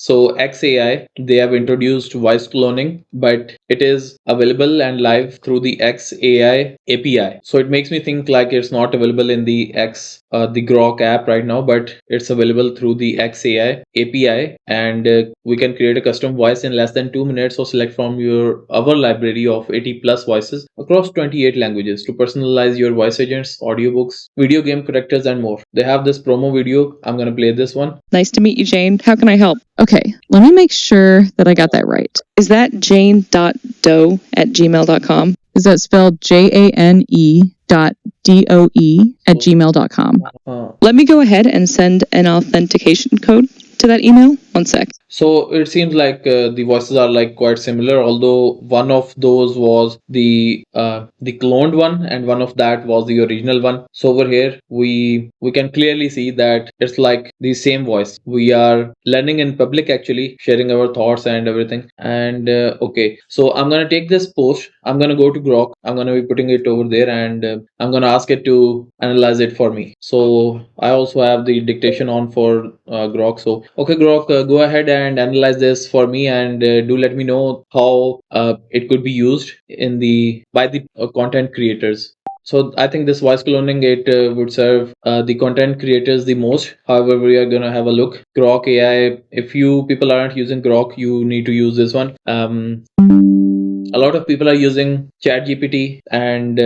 So XAI, they have introduced voice cloning, but it is available and live through the XAI API. So it makes me think like it's not available in the Grok app right now, but it's available through the XAI API, and we can create a custom voice in less than 2 minutes or select from our library of 80 plus voices across 28 languages to personalize your voice agents, audiobooks, video game characters, and more. They have this promo video. I'm going to play this one. Nice to meet you, Jane. How can I help? Okay, let me make sure that I got that right. Is that jane.doe@gmail.com? Is that spelled JANE.DOE@gmail.com? Let me go ahead and send an authentication code to that email. One sec. So it seems like the voices are like quite similar, although one of those was the cloned one, and one of that was the original one. So over here we can clearly see that it's like the same voice. We are learning in public, actually sharing our thoughts and everything. And okay, so I'm gonna take this post. I'm gonna go to Grok. I'm gonna be putting it over there, and I'm gonna ask it to analyze it for me. So I also have the dictation on for Grok. So okay, Grok, go ahead and analyze this for me, and do let me know how it could be used by the content creators. So I think this voice cloning, it would serve the content creators the most. However, we are gonna have a look. Grok AI. If you people aren't using Grok, you need to use this one. A lot of people are using ChatGPT, and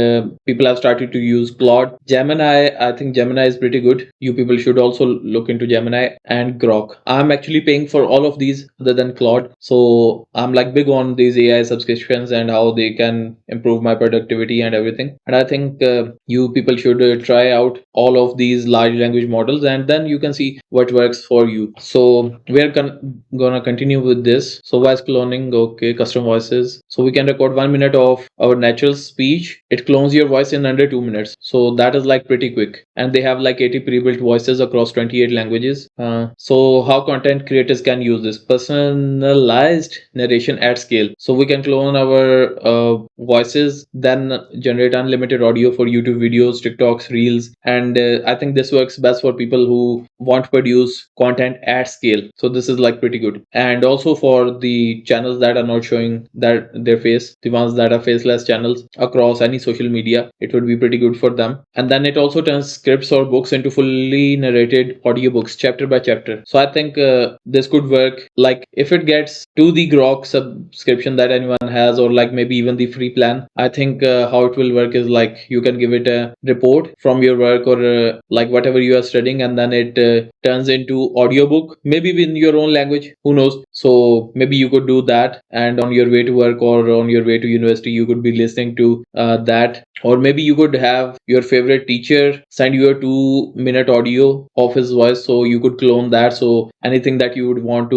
people have started to use Claude. Gemini, I think Gemini is pretty good. You people should also look into Gemini and Grok. I'm actually paying for all of these other than Claude. So I'm like big on these AI subscriptions and how they can improve my productivity and everything. And I think you people should try out all of these large language models, and then you can see what works for you. So we're gonna continue with this. So voice cloning, okay, custom voices. So we can record 1 minute of our natural speech. It clones your voice in under 2 minutes. So that is like pretty quick. And they have like 80 pre-built voices across 28 languages. So how content creators can use this? Personalized narration at scale. So we can clone our voices, then generate unlimited audio for YouTube videos, TikToks, Reels. And I think this works best for people who want to produce content at scale. So this is like pretty good. And also for the channels that are not showing that their face, the ones that are faceless channels across any social media, it would be pretty good for them. And then it also turns scripts or books into fully narrated audiobooks, chapter by chapter. So I think this could work. Like if it gets to the Grok subscription that anyone has, or like maybe even the free plan, I think how it will work is like you can give it a report from your work, or like whatever you are studying, and then it turns into audiobook, maybe in your own language, who knows. So maybe you could do that, and on your way to work or on your way to university, you could be listening to that. Or maybe you could have your favorite teacher send you a 2 minute audio of his voice, so you could clone that. So anything that you would want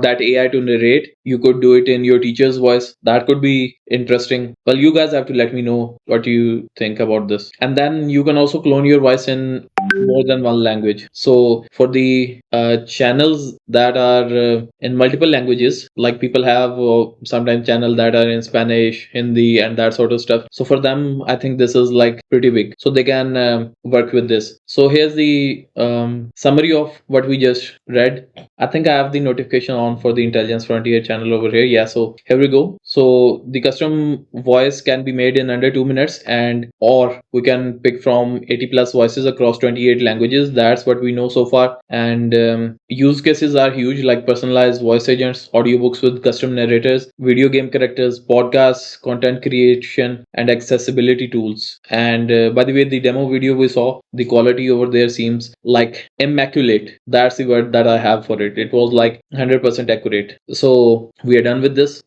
that AI to narrate, you could do it in your teacher's voice. That could be interesting. Well, you guys have to let me know what you think about this. And then you can also clone your voice in more than one language. So for the channels that are in multiple languages, like people have sometimes channel that are in Spanish, Hindi, and that sort of stuff. So for them, I think this is like pretty big, so they can work with this. So here's the summary of what we just read. I think I have the notification on for the Intelligence Frontier channel over here. Yeah, so here we go. So the custom voice can be made in under 2 minutes, and or we can pick from 80 plus voices across 28 languages. That's what we know so far. And use cases are huge, like personalized voice agents, audiobooks with custom narrators, video game characters, podcasts, content creation, and accessibility tools. And by the way, the demo video we saw, the quality over there seems like immaculate. That's the word that I have for it. It was like 100% accurate. So we are done with this.